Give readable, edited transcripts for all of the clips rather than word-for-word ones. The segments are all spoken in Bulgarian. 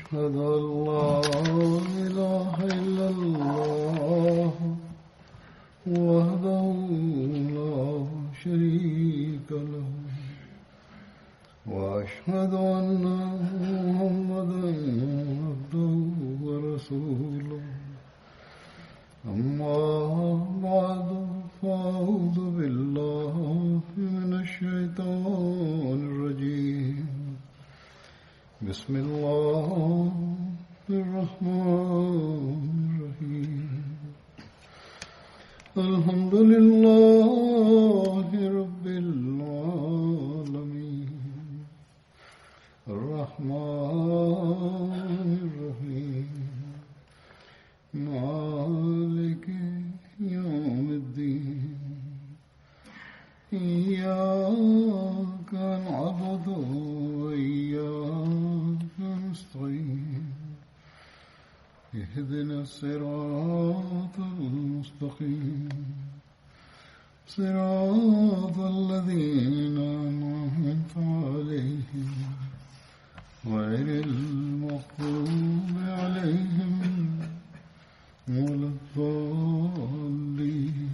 أشهد أن لا إله إلا الله وحده لا شريك له وأشهد أن محمدا عبده ورسوله أما بعد فأعوذ بالله من الشيطان الرجيم بسم الله الرحمن الرحيم الحمد لله رب العالمين الرحمن الرحيم مالك يوم الدين إياك نعبد وإياك نستعين اهدنا الصراط المستقيم صراط الذين أنعمت عليهم غير المغضوب عليهم ولا الضالين.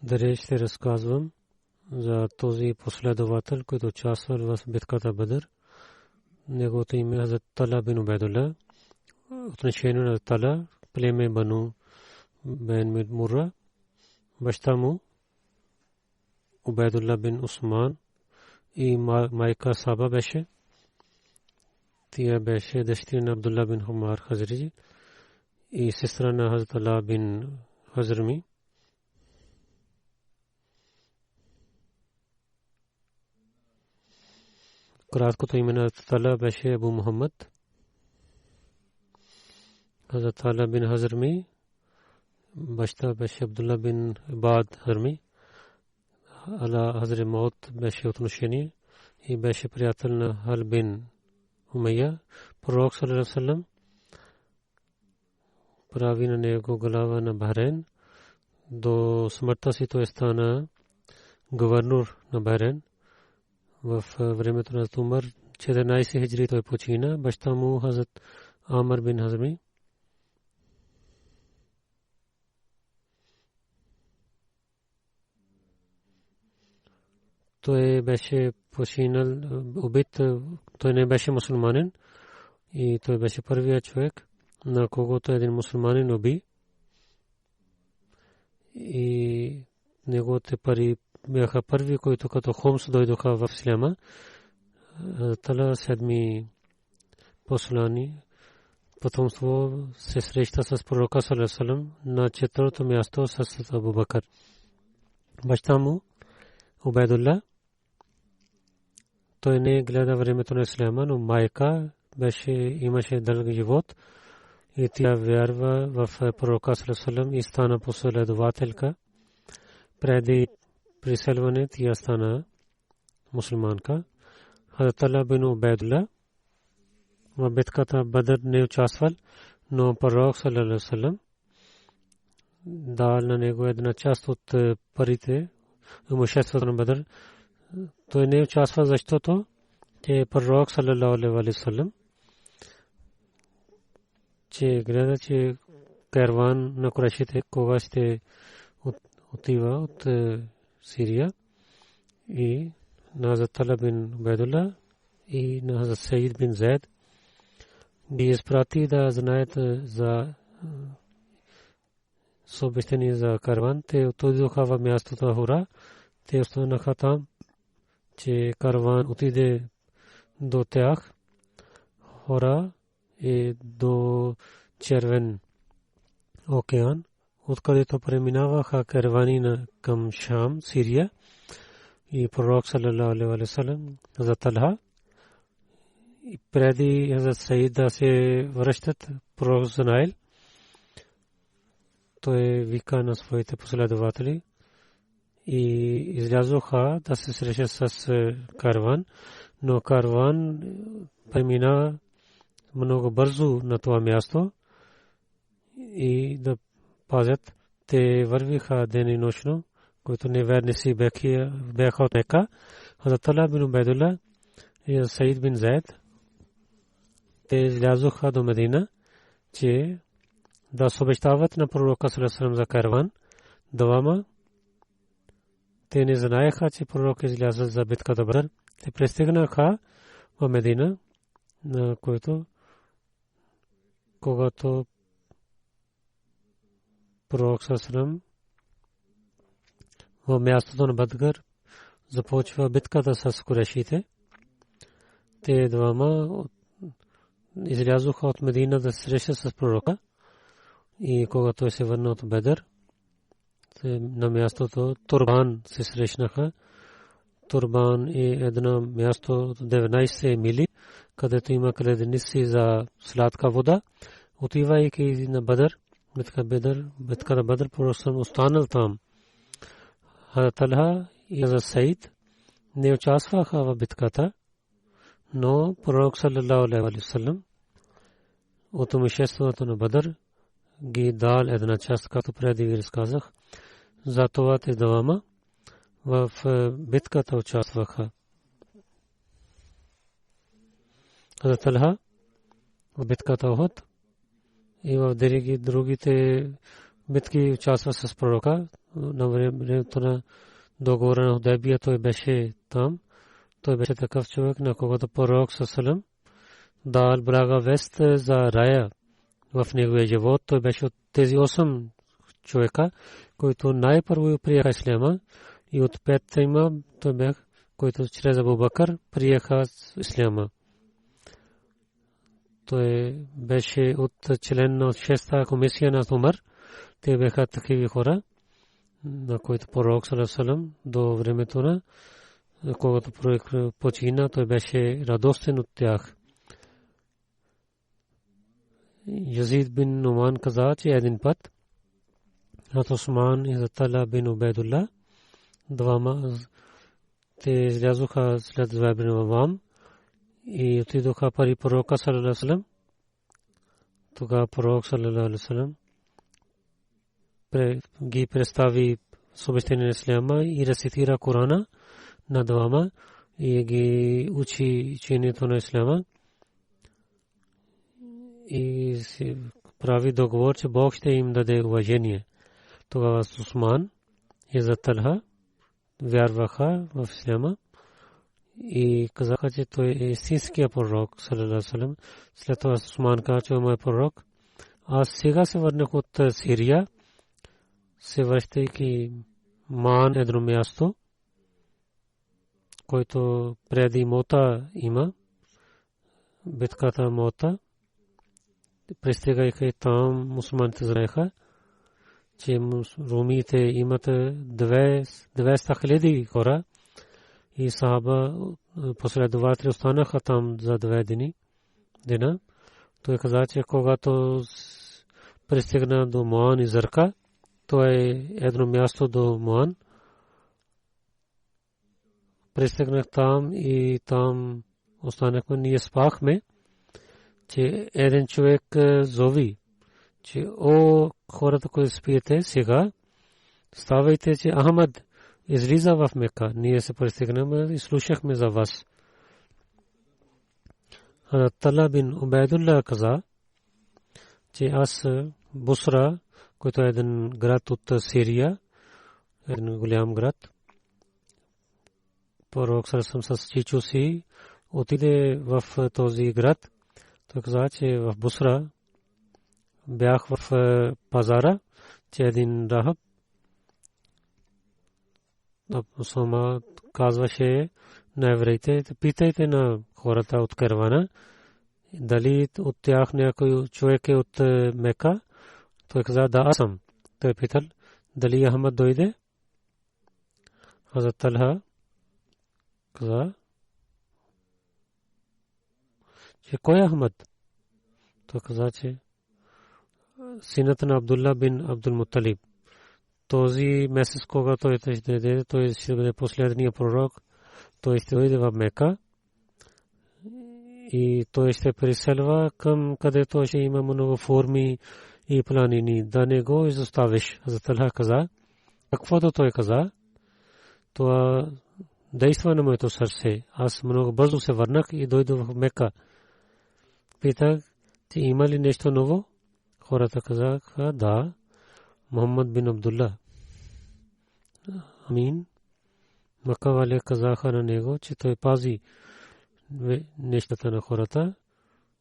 Дали ще разказвам за този последовател, който участвал в битката Бадър. Неговото име е Хазрат Тала бин Убайдулла. Отношение на Тала, племе Бану бен Мурра. Баща му Убайдулла бин Усман и майка Саба беше. Тя беше дъщеря на Абдулла бин Хумар Хазриджи и сестра на Хазрат Ала бин Хазрми. Краткото име на Тала беше Абу Мухаммад. Хазрат Ала бин Хазрми, баща беше Абдулла бин Ибад Хазрми. Ала Хазрат Маут беше отношение и беше приятел на Хал бин Умайя. Пророк саллаллаху алейхи ва саллям прави на него глава на Бахрейн. До смъртта си той стана гувернор на Бахрейн. В времето на Умар 14 хиджри той почина. Баща му Хазрат Амр бин Хазми. Той беше починал, убит. Той не беше мусулманин и той беше първият човек, на когото един мусулманин уби. И неговите пари бяха първи, които като Хомс дойдоха в Исляма. Тала седми послани потомство се среща с пророка саллаллаху алейхи ва саллям на четвърто място с Абу Бакър. Баща му Убайдулла, той не гледа времето на Исляма, но майка имаше дълъг живот и тя вярва в пророка саллаллаху алейхи ва саллям и стана последователка. Преди приселване тя стана мусулманка. Хазрат Ала бин Убайдулла в битката Бадър не участвал, но пророк саллаллаху алейхи ва саллям дал на него една част от парите, имуществото на Бадър. Той не участва, защото пророк саллаллаху алейхи ва саллям че гледа, че караван на Курайшите кога ще отива от Сирия и на Хазрат Тала бин Убайдулла и на Хазрат Саид бин Зайд ги изпрати да знаят за съобщение за караван. Те отидоха в мястото Хура. Те останаха там, че караван отиде до тях. Хура и до Червен океан, откъдето преминаваха каравани към Шам, Сирия. И пророк саллаллаху алейхи ва саллям за Талха и преди Хазрат Саид да се връщат, пророк знаел, той вика на своите последователи и излязоха да се срещат с караван, но караван премина много бързо на това място и да пазят. Те вървиха ден и нощно, които неверници бяха от Мека. Хазрат Талха бин Убайдулла и Саид бин Зайд, те излязоха до Медина, че да съобщават на пророка саллаллаху алейхи ва саллям за караван. Двама те не знаеха, че пророк излязъл за битката Бадър. Те пристигнаха в Медина, на който когато пророк саллаллаху алейхи ва саллям в мястото на Бадър започва битката с курешите. Те двама излязоха от Медина да се срещат с пророка. И когато той се върна от Бадър, на мястото Турбан се срещнаха. Турбан е едно място 19 мили, където има кладенци за сладка вода. Отивайки на Бадър, битката на Бадър, пророк останал там. Хазрат Талха и Хазрат Саид не участваха в битката, но пророк саллаллаху алейхи ва саллям от мишеството на Бадър ги дал една част, като преди ви разказах. Затова те двама в битката участваха. Хазрат Талха в битката Ухуд и в другите битки участва с пророка. На времето на договора на Худайбия той беше там. Той беше такъв човек, на когото пророк саллаллаху дал блага вест за рая в неговия живот. Той беше от тези 8 човека, които най-първо приеха исляма, и от 5 той бях, които чрез Абу Бакър приеха исляма. Той беше от член на 6-та комисия на Умар. Те бяха такива хора, на които пророк саллаллаху алейхи ва саллям до времето на когато пророк почина, той беше радостен от тях. Язид бин Нуман каза, че един път Хазрат Усман и Хазрат Талха бин Убайдулла двама те излязоха след Зубайр бин Авам и отидоха при пророка саллаллаху алейхи ва саллям. Тогава пророк саллаллаху алейхи ва саллям ги представи съобщение на исляма и рецитира Корана на двама и ги учи учението на исляма и прави договор, че Бог ще им даде уважение. Тогава Усман и Хазрат Талха вярваха в исляма и казаха, че той е истинския пророк саллаллаху алейхи ва саллям. След това Усман каза, че мой пророк. Аз сега се върнах от Сирия, се връщайки Ман едно място, който преди Мота има, битката Мота. Пристигайки там, мусулманите знаеха, че румите имат 200 хиляди хора и сахаба последователи останаха там за 2 дена. Той каза, че когато пристигна до Муан и Зарка, то е едно място до Муан. Пристигнах там и там останахме. Ние спахме, че един човек зови, че о хората, които спиете сега, ставайте, че Ахмад излиза в Мека. Ние се пристигнахме и слушахме за вас. Хазрат Талха бин Убайдулла каза, че аз Бусра, който е един град от Сирия, един голям град, пророк саллаллаху с чичо си отиде в този град. Той каза, че в Бусра бях в пазара, че един рахаб Сама казваше на евреите, питайте на хората от каравана, дали от тях някой човек е от Мека. Той каза, да, аз съм. Той питал, дали Ахмад дойде? Хазрат Талха каза, че кой е Ахмад? Той каза, че синът на Абдулла бин Абдул Муталиб. Този месец, когато той ще дойде, той ще бъде последния пророк. Той ще дойде в Мека и той ще преселва към където ще има много форми и планини, да не го изоставиш. Хазрат Талха каза, каквото той каза, това действа на моето сърце. Аз много бързо се върнах и дойдох в Мека. Питах, ти има ли нещо ново? Хората казаха, да, Мухаммад бин Абдулла. Амин. Мака вале казаха на него, че той пази нещата на хората,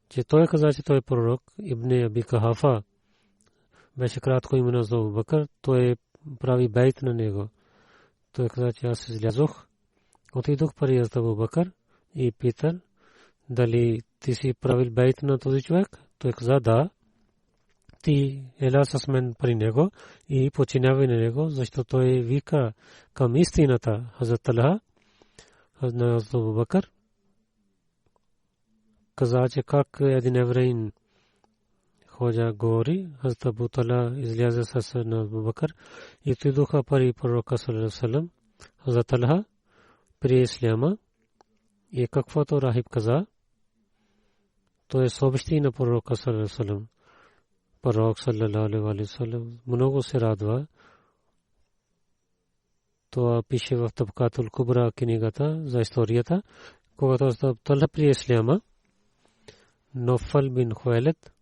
че той каза, че той е пророк. Ибн Аби Кахафа беше кратко име на Абу Бакър, той прави бейт на него. Той каза, че аз излязох, отидох при Абу Бакър и питах, дали ти си правил бейт на този човек? Той каза, да. Ти ела с мен при него и починявай на него, защото той вика към истината. Хазрат Талха на Абу Бакър каза, че как един евреин ходжа гори. Хазрат Абу Талха излезе с Абу Бакър и отидоха при пророка саллаллаху алейхи ва саллям. Хазрат Талха при исляма и каквото рахиб каза, той съобщи на пророка саллаллаху алейхи ва саллям. Пророк саллаллаху алейхи ва саллям много се радва. Това пише в Табкатул Кубра книгата за историята, когато Талха при исляма, Нофал бин Хуайлид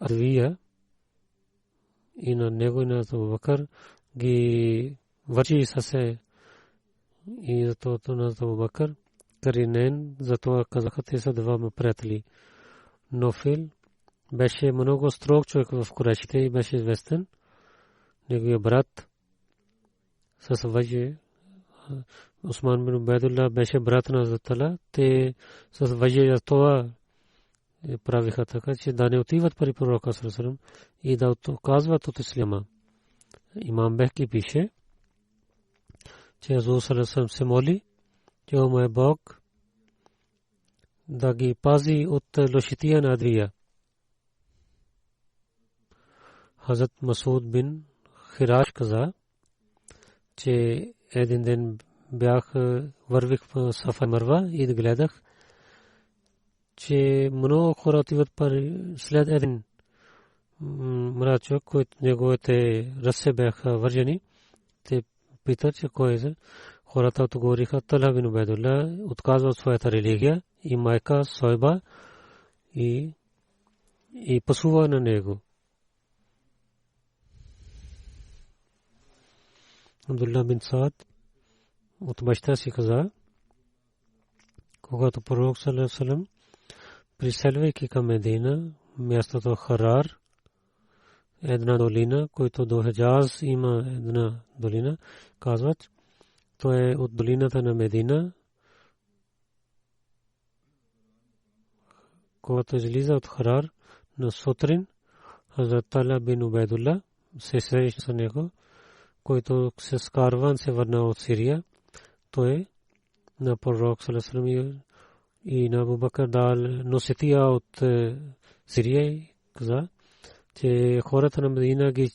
Арвия и на него и на Абу Бакър ги върши съсе и затова на Абу Бакър Каринен, затова казаха, те са двама приятели. Нофил беше много строг човек в Курайшите и беше известен. Неговия брат с Ваджи Усман бин Убайдулла беше брат на Хазрат Талха. Те с Ваджи за това правиха така, че да не отиват при пророка саллаллаху алейхи ва саллям и да отказват от исляма. Имам Бехки пише, че Хазрат саллаллаху алейхи ва саллям се моли, че о мой Бог да ги пази от лошития на Адрия. Хазрат Масуд бин Хираш каза, че един ден бях вървих в Сафа Марва и гледах, че много хора отиват след един млад човек, който неговите ръце бяха вържени. Те питат, че кой е. Хората отговориха, Талха бин Убайдулла отказва от своята религия и майка Сойба и пасува на него. Абдулла бин Саад от баща си каза, когато пророк саллаллаху алейхи ва саллям приселвайки към Медина, мястото Харар, една долина, който до Хиджаз има една долина, казват, то е от долината на Медина. Когато излиза от Харар на сутрин, Хазрат Талха бин Убайдулла се срещна с него, който с караван се върна от Сирия. Той на пророк саллаллаху алейхи ва саллям и на Абу Бакър дал носития от Сирия, каза, че хората на Медина ги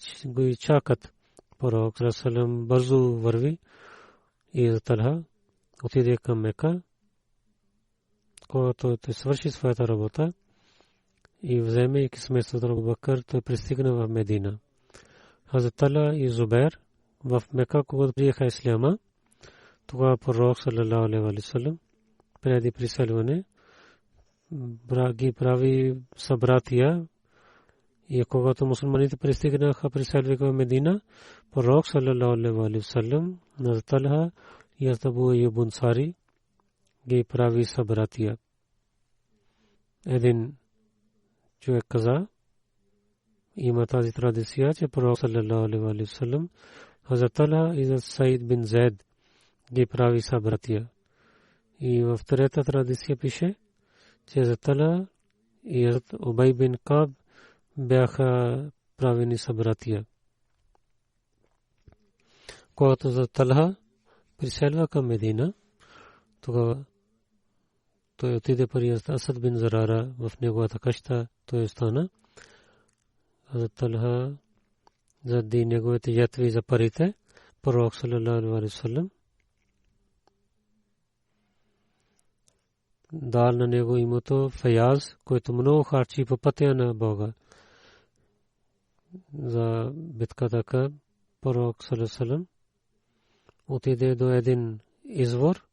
чакат. Пророк саллаллаху алейхи ва саллям бързо върви и за Талха отиде към Мека, когато той свърши своята работа и вземайки семейството на Абу Бакър, той пристигна в Медина. Хазрат Талха и Зубайр в Мека, когато приеха исляма, тогава пророк саллаллаху алейхи ва саллям преди приселване ги прави събратия и когато мусулманите пристигнаха приселваха в Медина, пророк саллаллаху алейхи ва саллям на Талха и Абу Айюб Ансари ги прави събратия. Един човек каза, има тази традиция, че пророк саллаллаху алейхи ва саллям Хазрат Талха и Саид бин Зейд ги прави събратия. И в трета традиция пише, че Хазрат Талха и Хазрат Убай бин Каб бяха правени събратия. Когато Хазрат Талха приселва към Медина, тогава той отиде при Асад бин Зарара в неговата къща, той остана. Хазрат Талха заради неговите ятви за парите, пророк саллаллаху алейхи ва саллям дал на него името Фаяз, който много харчи по пътя на Бога. за битката Каб, пророк саллаллаху алейхи ва саллям отиде до един извор.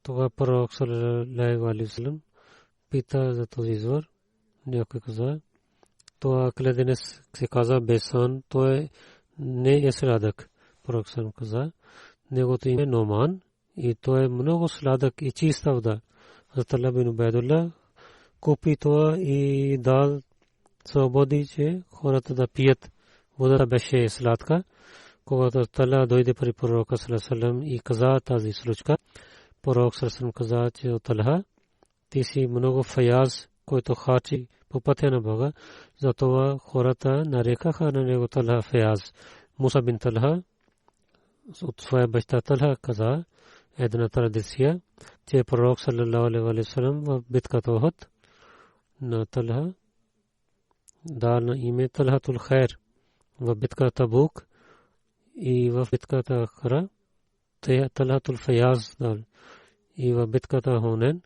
Тогава пророк саллаллаху алейхи ва саллям пита за този извор. Някой каза, това кладенец се каза Бесан, той не е сладък. Пророк саллаллаху алейхи ва саллям каза, негото име Номан и той е много сладък и чиста вода. Хазрат Талха бин Убайдулlah купи това и дал свободи, че хората да пият. Водата беше сладка. Когато Талха дойде при пророка саллаллаху алейхи ва саллям и каза тази случка, пророк саллаллаху алейхи ва саллям каза, че Талха, ти си много фаяз, който харчи по пътя на Бога. Затова хората нарекаха на него Талха фаяз. Муса бин Талха от своя баща Талха каза една традиция, че пророк саллаллаху алейхи ва саллям в битката Ухуд на Талха дал на име Талхатул Хайр. В битката Табук и в битката Хара Талхатул Фаяз дал. И в битката Хунен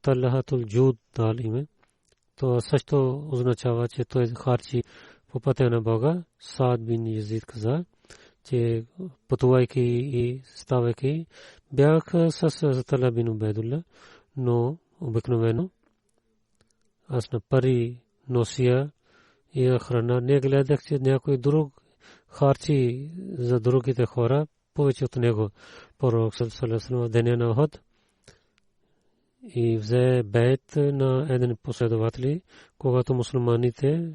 Талхатул Джуд дал име. Това също означава, че той харчи по пътя на Бога. Саад бин Язид каза, че пътувайки и ставайки бях с Талха бин Убайдулlah, но обикновено аз на пари носия и храна. Не гледах, че някой друг харчи за другите хора повече от него. Пророк саллаллаху алейхи ва саллям в деня на Ухуд и взе бейт на един последователи. Когато мусулманите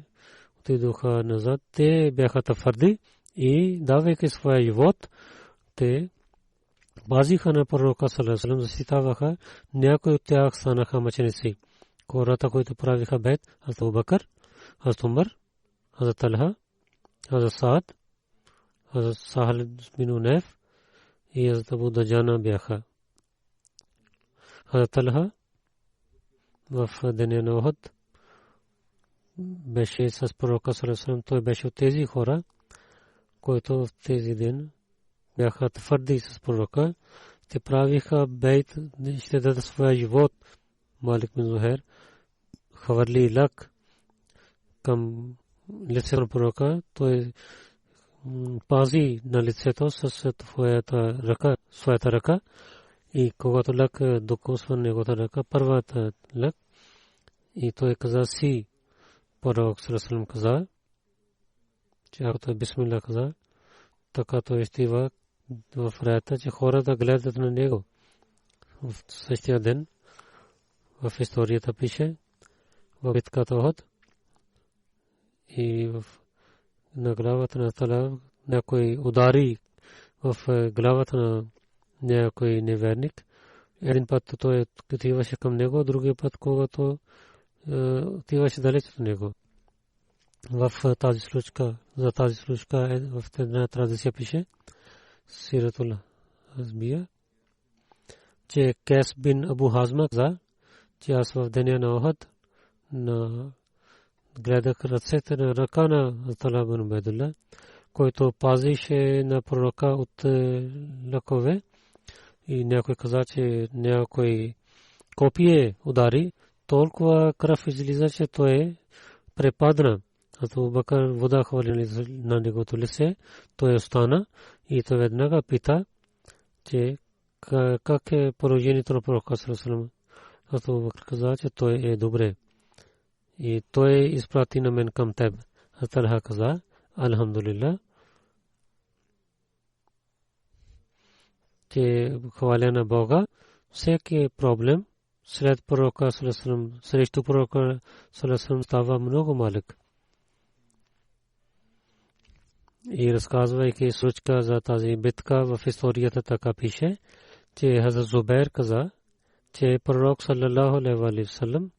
отидоха назад, те бяха твърди и давайки своя живот, те базиха на пророка саллаллаху алейхи ва саллям, защитаваха. Някои от тях станаха мъченици. Хората, които правиха бейт, Хазрат Абу Бакър, Хазрат Умар, Хазрат Талха, Хазрат Саад, Хазрат Сахал бин Унайф и Хазрат Абу Даджана бяха. Хазрат Талха в деня на Ухуд беше с пророка саллаллаху алейхи ва саллям. Той беше от тези хора, които в тези ден бяха твърди с пророка. Те правиха бейт, ще дадат своя живот. Малик бин Зухайр хвърли лък към лицето на пророка. Той пази на лицето с своята ръка и когато лък докосва неговата ръка, първата лък, и той каза си, пророк саллаллаху алейхи ва саллям каза, че ако той бисмилlah каза, така той стива в раята, че хората гледат на него. В същия ден в историята пише в битката Ухуд и на главата на Талха някой удари в главата на някой неверник. Един път той отиваше към него, другия път когато отиваше далеч от него. В тази случка, за тази случка в една традиция пише Сиратул Азбия, че Кайс бин Абу Хазма каза, че аз в деня на Ухуд гледах ръцете на ръка на Талха бин Убайдулlah, който пазише на пророка от лъкове, и някой каза, че някой копие удари, толкова кръв излиза, че той препадна. Абу Бакър вода хвърли на негото лице, той остана и той веднага пита, че как е положението на пророка саллаллаху алейхи ва саллям. Абу Бакър каза, че той е добре и той изпрати на мен към теб. Талха каза, алхамдулилlah, че хваля на Бога. Всеки проблем след пророка саллаллаху алейхи ва саллям, срещу пророка саллаллаху алейхи ва саллям става много малък. И разказвайки случка за тази битка в историята, така пише, че Хазрат Зубайр каза, че пророк саллаллаху алейхи ва саллям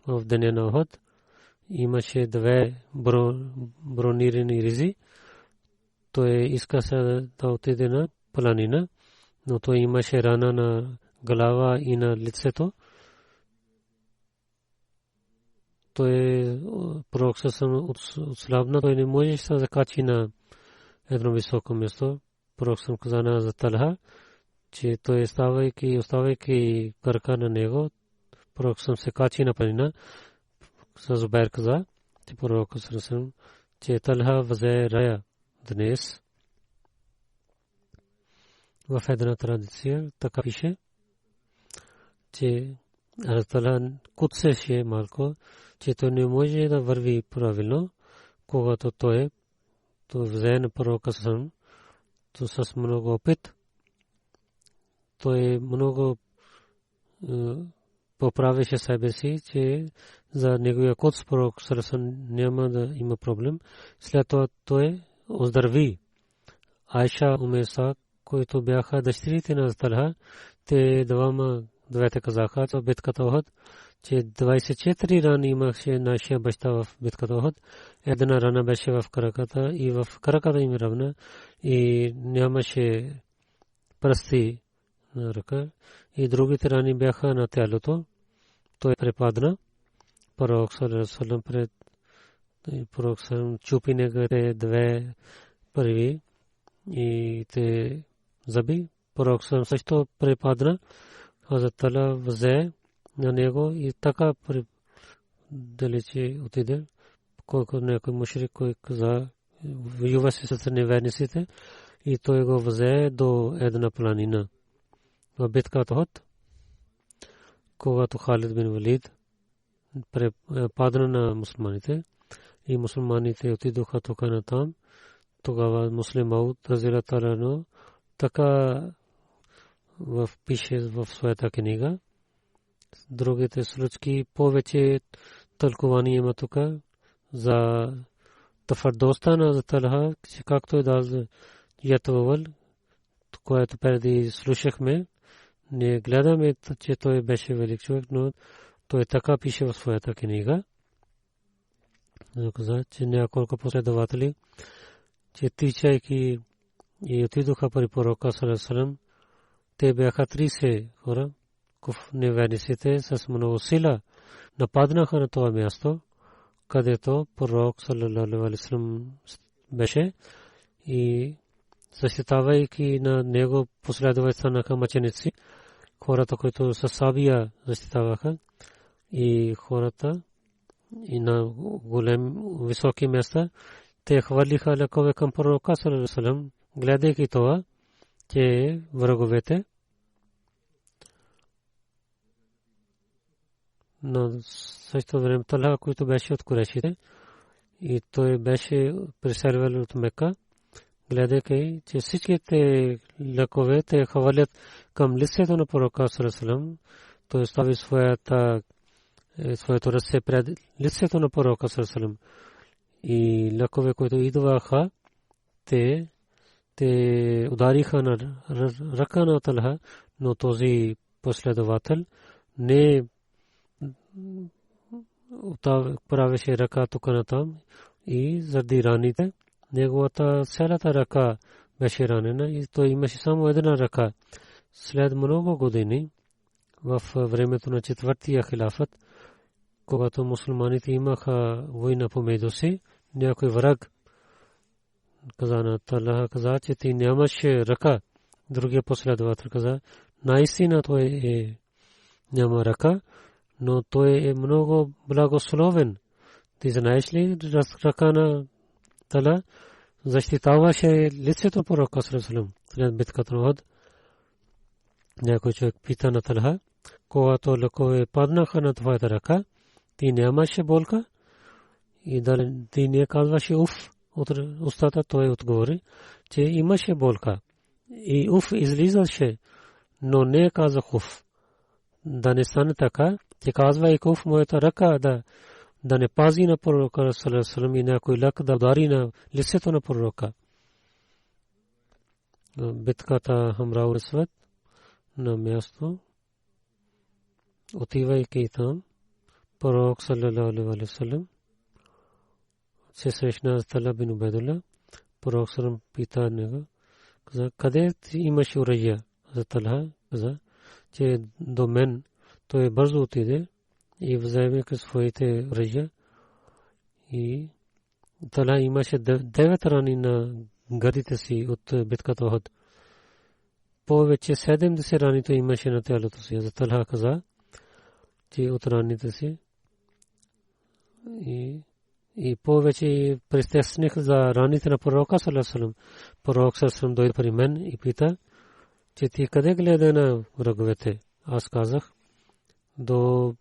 в деня на Ухуд имаше две бронирани ризи. Той иска да отиде на планина, но той имаше рана на глава и на лицето. Той пророк съвсем отслабна, той не можеше да закачи на едно високо място. Пророк съм каза на Талха, че той оставайки крака на него, пророк съм се качи на планина. Зубайр каза, че пророк съм, че Талха взе рая днес. В една традиция така пише, че Талха куцеше малко, че той не може да върви правилно, когато той взе на пророка Сам, то с много опит. Той много поправеше себе си, че за неговия код с пророк Сарасан няма да има проблем. След това той оздрави Айша, Умеса, които бяха дъщерите на Талха. Те двете казаха в битката Охот, че 24 рани имаше нашия баща в битката Охот. Една рана беше в краката и в краката им равна и нямаше пръсти на ръка. И другите рани бяха на тялото. Той препадна. Пророк саллаллаху пред пророк чупи неговите две първи и те заби. Пророк също препадна. Хазрат Талха взе на него и така далече отиде. Който някой мушрик, кой каза, воюва се с неверниците и той го взе до една планина. В битката Охот, когато Халид бин Валид падна на мусулманите и мусулманите отидоха тук на там, тогава муслим Ауд разилата рано така пише в своята книга. Другите случки повече тълкувания има тук за твърдостта на Талха, както е дал ятвавал, което преди слушахме. Не гледаме, че той беше велик човек, но той така пише в своята книга. Каза, че няколко последователи, че тичайки и отидоха при пророка саллаллаху алейхи ва саллям, те бяха 30 хора, неверниците с много сила нападнаха на това място, където пророк саллаллаху алейхи ва саллям беше и защитавайки на него последователите на мъченици, хората, които със сабия защитаваха и хората и на голем високи места, те хвърлиха лекове към пророка саллаллаху алейхи ва саллям, гледайки това, че враговете на същото време Талха, който беше от Курешите и той беше преселвал от Мека, гледайки, че всичките лекове те хвърлят към лицето на пророка саллаллаху алейхи ва саллям. Той стави своето ръце пред лицето на пророка саллаллаху алейхи ва саллям и лекове, които идваха, те удариха на ръка на Талха, но този последовател не правеше ръка тук на там и заради раните неговата цялата ръка беше ранена и той имаше само една ръка. След много години, в времето на четвъртия хилафът, когато мусулманите имаха война помежду си, някой враг каза на Талха, каза, че ти нямаше ръка. Другия последовател каза, наистина той няма ръка, но той е много благословен. Ти знаеш ли, ръка на Талха защитаваше лицето пророка саллаллаху алейхи ва саллям след битката на Охот. Някой човек пита на Талха, когато лекове паднаха на твоята ръка, ти нямаше болка и дали ти не казваше уф от устата. Той отговори, че имаше болка и уф излизаше, но не казах уф. Да не стане така, че казва и уф моята ръка да не пази на пророка саллаллаху алейхи ва саллям и някой лък да удари на лицето на пророка. Битката Хамрау Асвад на място, отивайки там, пророк саллаллаху алейхи ва саллям се срещна с Талха бин Убайдулlah. Пророк саллаллаху пита него, каза, къде имаш оръжие? За Талха каза, че до мен. Той бързо отиде и вземайки своите оръжия и Талха имаше 9 рани на гърдите си от битката Охот. Повече 70 рани той имаше на тялото си. За Талха каза, че от раните си и повече пристесних за раните на пророка саллаллаху алейхи ва саллям. Пророк саллаллаху алейхи ва саллям дойде при мен и пита, че ти къде гледа на враговете? Аз казах до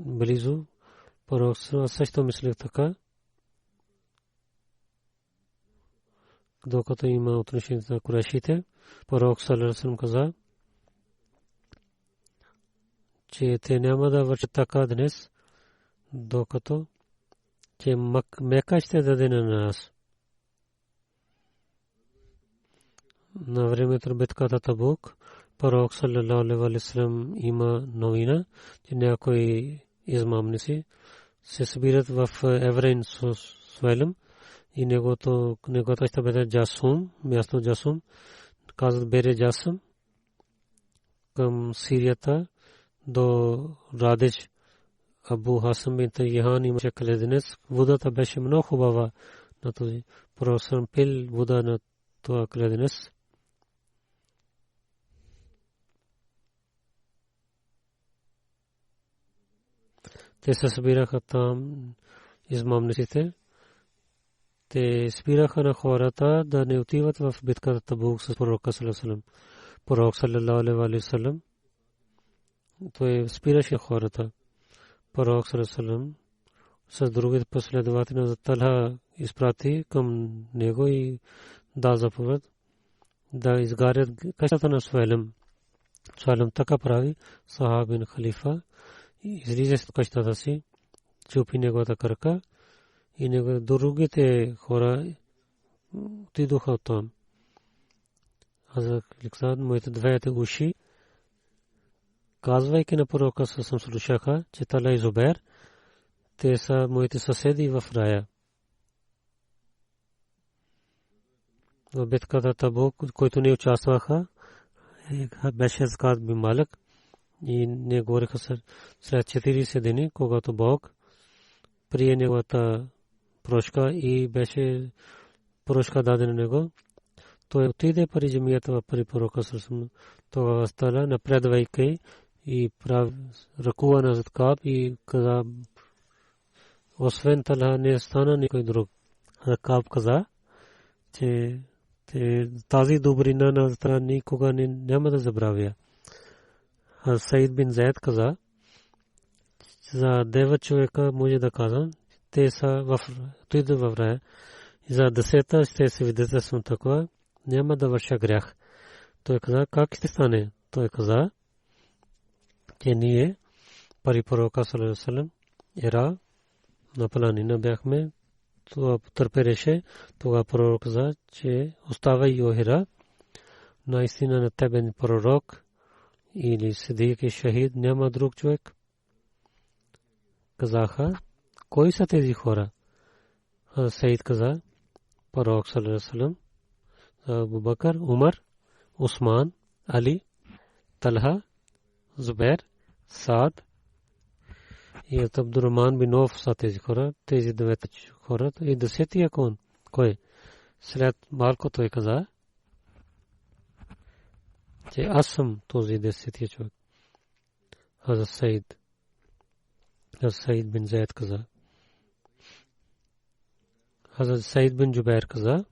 близо. Пророк също мислех така, докато има отношение на курайшите. Пророк саллаллаху алейхи ва саллям каза, че те няма да вършат така днес, докато че Мека ще даде на нас. На времето на битката Табук, пророк саллаллаху алейхи ва саллям има новина, че някои измамници се събират в Еврейн Суелем и негото ще бъде Джасум, място Джасум, казват бере Джасум към Сирията до Радич. Абу Хасам бин Тайяхан имаше кладенец. Водата беше много хубава на този пророк, пил вода на това кладенец. Те се събираха там, измамниците. Те спираха на хората да не отиват в битката Табук с пророка саллаллаху алейхи ва саллям. Пророк саллаллаху алейхи ва саллям той спираше хората. Пророк саллаллаху алейхи ва саллям с другите последователи на Талха изпрати към него и да заповед да изгарят къщата на Суелем. Суелем така прави. Сахаб бин Халифа излиза с къщата си, чупи неговата кръка и другите хора отидоха оттам. Аз ликсад моите двете уши, казвайки на пророка съм слушаха, че Талха и Зубер, те са моите съседи в рая. В битката Табук, който не участваха, беше Закат бин Малик и не говориха след 40 дни, когато Бог прие неговата прошка и беше прошка дадена на него. Той отиде при джамията при пророка саллаллаху. Тогава стана напредвайки и ръкува на Закат и каза, освен Талха не стана никой друг. Закат каза, че тази добрина на Талха никога няма да забравя. Саид бин Зайд каза, за 9 човека може да казвам, те са в рая. За 10 ще се свидетелствам такова, няма да върша грях. Той каза, как ще стане? Той каза, че ние при пророка саллаллаху алейхи ва саллям ера на планина бяхме, това търпеше. Тогава пророк каза, че оставай Йохира, наистина на тебе пророк или сидик и шахид, няма друг човек. Казаха, кои са тези хора? Саид каза, пророк саллаллаху алейхи ва саллям, Абу Бакър, Умар, Усман, Али, Талха, Зубер, Саад и Абдурахман бин Ауф са тези хора, тези 9 хора. И 10-тия кой? След малко той каза, че аз съм този 10-тия човек. Хазрат Саид бин Зайд каза. Хазрат Саид бин Джубайр каза,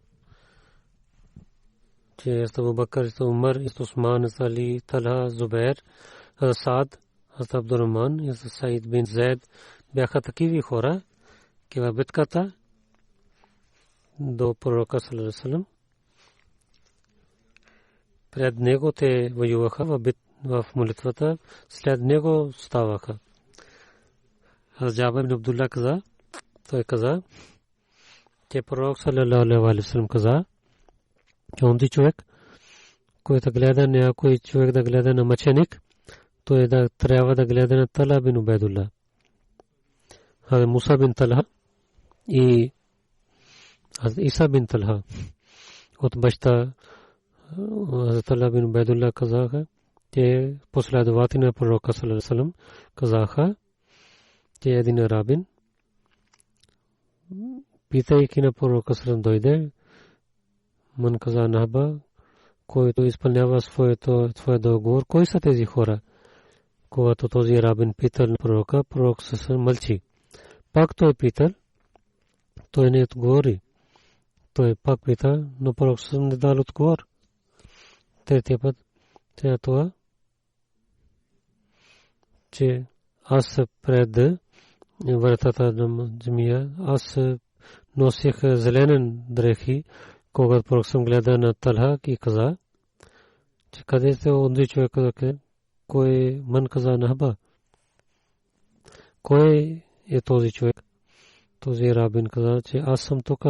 че Абу Бакър, Умар, Усман, Али, Талха, Зубер, Саад, Абдурахман и Саид бин Зайд бяха такива хора, че в битката до пророка саллаллаху алейхи ва саллям пред него те воюваха в молитвата, след него ставаха. Джабир бин Абдулlah каза, той каза, че пророк саллаллаху алейхи ва саллям каза, че онзи човек, който гледа някой човек да гледа на мъченик, той да трябва да гледа на Талха бин Убайдулlah. Муса бин Талха и Иса бин Талха от баща Талха бин Убайдулlah казаха, че последователи на пророка саллаллаху алейхи ва саллям казаха, че един арабин, питайки на пророка саллаллаху алейхи ва саллям, дойде, ман каза Нахба, който изпълнява своя договор. Кои са тези хора? Когато този арабин питал пророка, пророк се мълчи. Пак той питал, той не отговори. Той пак пита, но пророк не дал отговор. Третия път тя това, че аз пред вратата на джамия, аз носих зеленен дрехи, когато пророк гледа на Талха и каза, че къде сте онзи човек, кой ман каза нахба? Кой е този човек? Този рабин каза, че аз съм тук,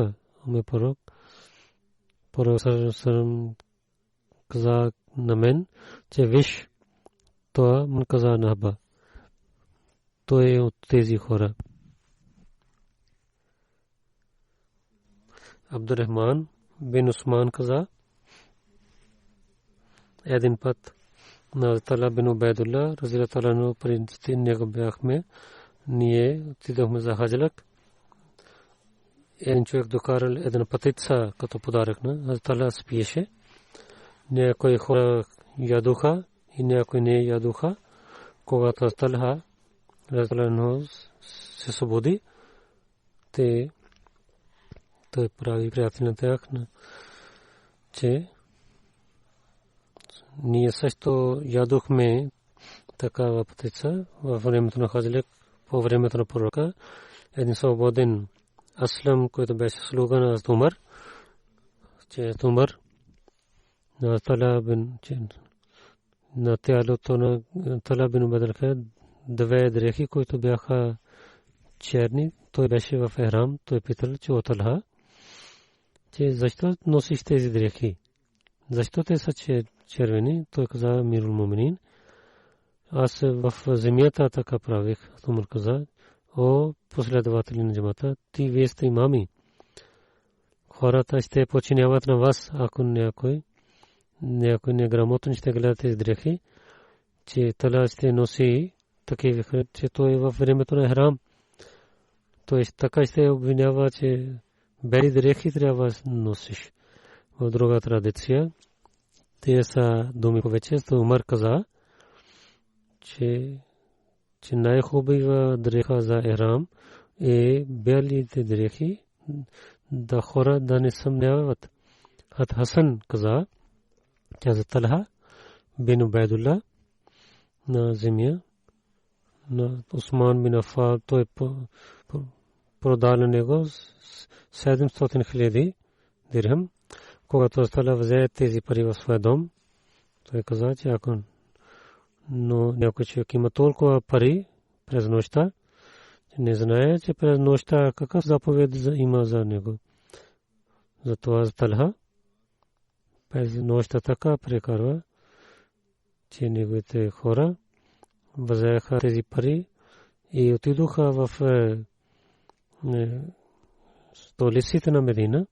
ами пророк. Пророк каза на мен, че виж, това ман каза нахба. Той е от тези хора. Абдурахман бин Усман каза, един път на Тала бин Убайдулла разилата лану принците него бяхме, ние отидохме за хаджлак. Един човек докарал една патица като подарък на Тала спиеше. Някои хора ядуха и някои не ядуха. Когато Талха разилата се свободи, той прави приятел на тях, че ние също ядохме такава птица във времето на хаджлик, по времето на пророка. Един свободен Аслам, който беше слуга на Умар, че Умар на Тала бин на тялото на Тала бин Убайдулла две дрехи, които бяха черни. Той беше в Ихрам. Той питал, че от Талха, че защо носиш тези дрехи? Защо те са червени? Той каза, Амирул Муминин, аз в земята така правих. Умар каза, о последователи на джамата, вие сте имами. Хората ще починяват на вас, ако някой неграмотен ще гледа тези дрехи, че Тала ще носи такива, че той е във времето на Ихрам. Той така ще обвинява, че бели дрехи трябва да носиш. В друга традиция, те са думи повече. Умар каза, че най-хубава дреха за Ихрам е белите дрехи, да хора да не съмняват. Хасан каза, че за Талха бин Убайдулла на земя на Усман бин Афан, той продал на него 700,000 дирхам. Когато Тала взе тези пари в своя дом, той каза, че ако някой човек има толкова пари през нощта, не знае, че през нощта какъв заповед има за него. Затова за Талха през нощта така прекарва, че неговите хора взеха тези пари и отидоха в столиците на Медина.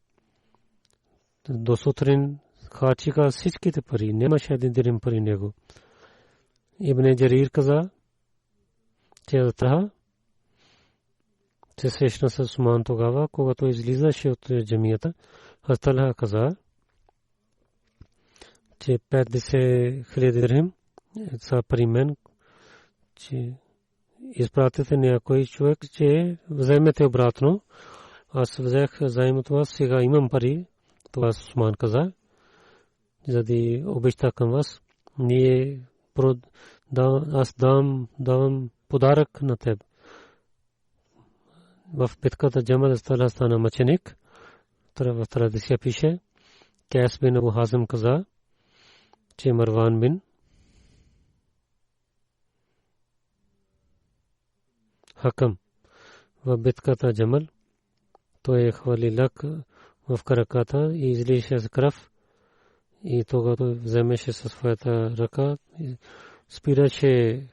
До сутрин хачиха всичките пари. Нямаше един дирхам пари него. Ибн Джарир каза, че Талха се срещна с Усман тогава, когато излизаше от джамията. Талха каза, че 50,000 дирхам са при мен, че изпратите някой човек, че вземете обратно. Аз взех заем от вас, сега имам пари. Това Усман каза, заради обеща към вас, аз давам подарък на теб. В битката Джамал Талха стана мъченик. В традиция пише, Кайс бин Абу Хазим каза, че Марван бин Хакам в битката Джамал, той хвали лък в краката и излише с кръв, и тогава вземеше със своята ръка и спираше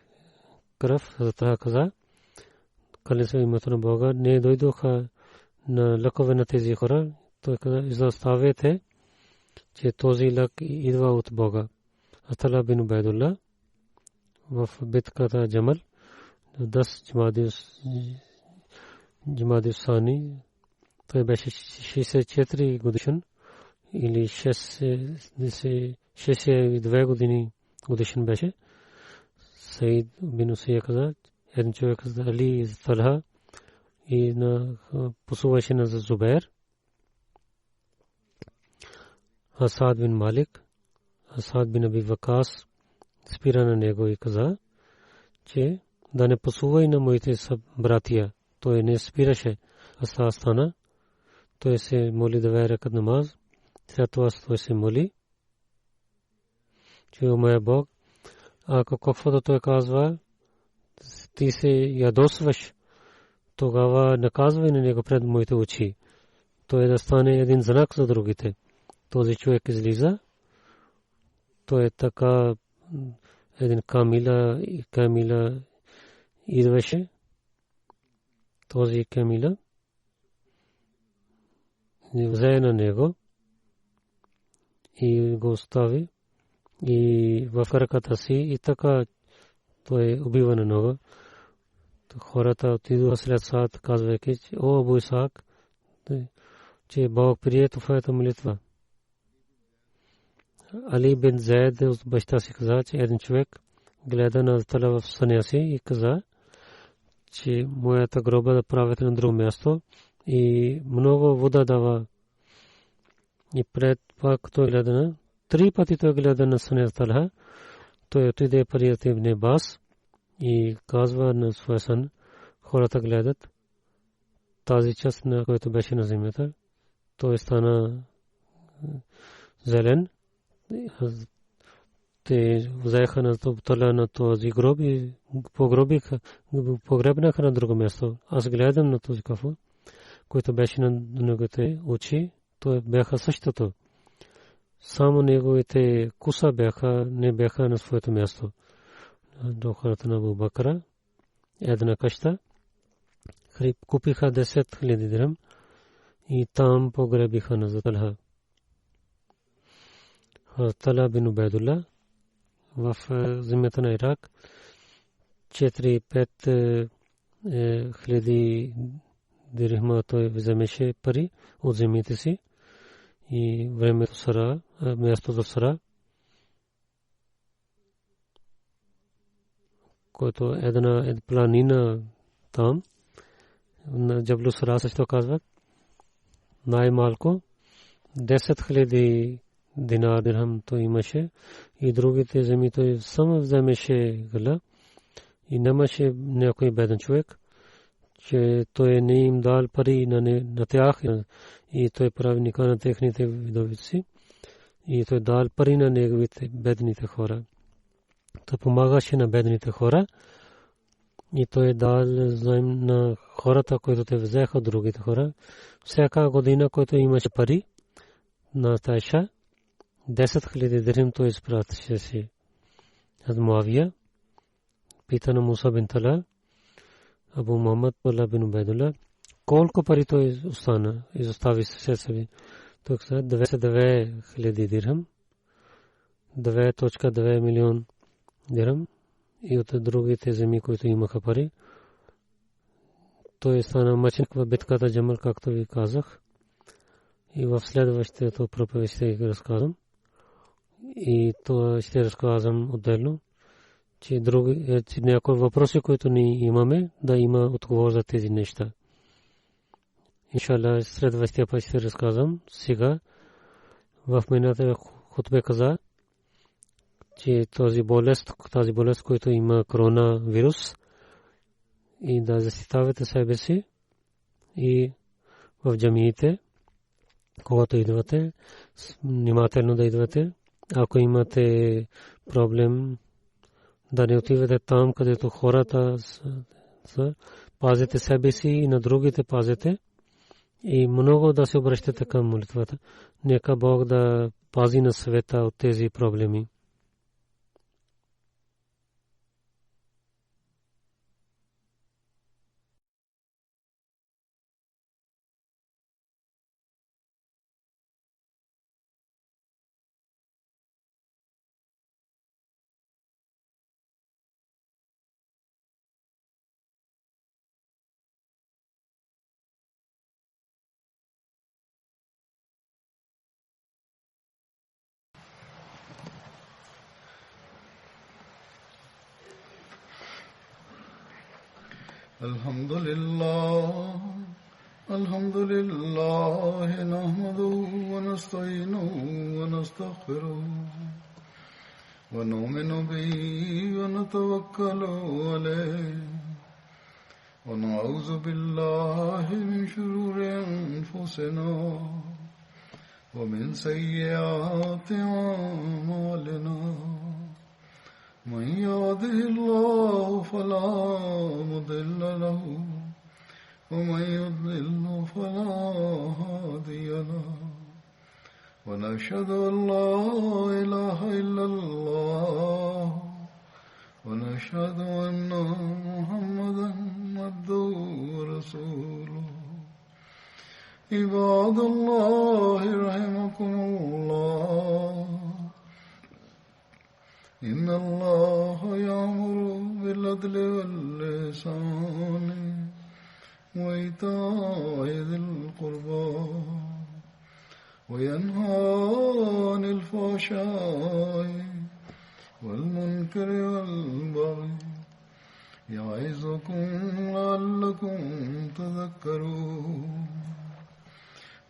кръв. Затова каза, кали се името на Бога, не дойдоха на лъкове на тези хора. Той каза, изоставете, че този лък идва от Бога. Тала бин Убайдулла в битката Джамал 10 Джамади Сани, той беше 64 годишен или 62 годишен беше. Саид бин Усия каза, един човек каза, Али Талха и на посуваше на Зубер, Асад бин Малик, Асад бин Аби Вакас спира на него и каза, че да не посувай на моите братия. Той не спираше. Асад стана. Той се моли 2 ракат намаз. След това той се моли, че о моя Бог, ако каквото той казва, ти се ядосваш, тогава наказвай на него пред моите очи. Той да стане един знак за другите. Този човек излиза. Той е така един камила идваше. Този камила взе на него и го остави и в ръката си и така той убива на него. Хората отидоха след Саад, казвайки, о Абу Исаак, че Бог прие твоята молитва. Али бин Зайд от баща си каза, че един човек гледа на тала в съня си и каза, че моята гроба да правите на друго място и много вода дава. И пред пак той гледа на 3 пъти той гледа на съня тала. Той отиде при Ибн Аббас и казва на своя сън, хората гледат тази част, на която беше на земята. Той стана зелен. Те взеха на тала на този гроб и погребнаха на друго място. Аз гледам на този кафо, който беше на неговите очи. Той бяха същото. Само неговите куса не бяха на своето място. До хората на Абу Бакра една къща купиха 10 000 дирхам и там погребиха на Талха. Тала бин Убайдулла в земята на Ирак 4-5 хиляди дирхама той вземеше пари от земите си и времето Сара, мястото Сара, който една планина там на Джаблу Сара също казват, най-малко 10 000 динар дирхам той имаше и другите земи той само вземеше гъла и нямаше някой беден човек, че той не им дал пари на тях и той прави ника на техните видовици и той дал пари на неговите бедните хора. Той помагаше на бедните хора и той дал заем на хората, които те взеха от другите хора. Всяка година, който имаше пари на Тайша, 10 000 дирхам той изпратеше си. Аз Муавия пита на Муса бин Тала, Абу Мухаммад бин Убайдулла, колко пари той изостави след себе. Той каза 29 000 дирхам, 2.2 милион дирхам и от другите земи, които имаха пари. Той стана мъченик в битката Джамал, както ви казах. И в следващото проповед ще ги разказвам. И това ще разказвам отделно, че някои въпроси, които ни имаме, да има отговор за тези неща. Иншалlah, следващия път ще разказвам. Сега в миналата хутбе каза, че тази болест, която има коронавирус, и да защитавате себе си и в джамиите, когато идвате, внимателно да идвате. Ако имате проблем, да не отивате там, където хората са, пазете себе си и на другите пазете и много да се обръщате към молитвата. Нека Бог да пази на света от тези проблеми. الحمد لله نحمده ونستعينه ونستغفره ونؤمن به ونتوكل عليه ونعوذ بالله من شرور أنفسنا ومن سيئات أعمالنا من يهده الله فلا مضل له ومن يضلل فلا هادي له ونشهد أن لا إله إلا الله ونشهد أن محمدا عبده ورسوله عباد الله رحمكم الله إن الله يأمر بالعدل والإحسان وإيتاء ذي القربى وينهى عن الفحشاء والمنكر والبغي يعظكم لعلكم تذكرون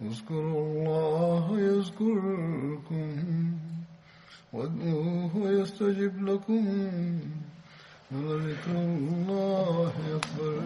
اذكروا الله يذكركم وادعوه يستجب لكم ولذكر الله أكبر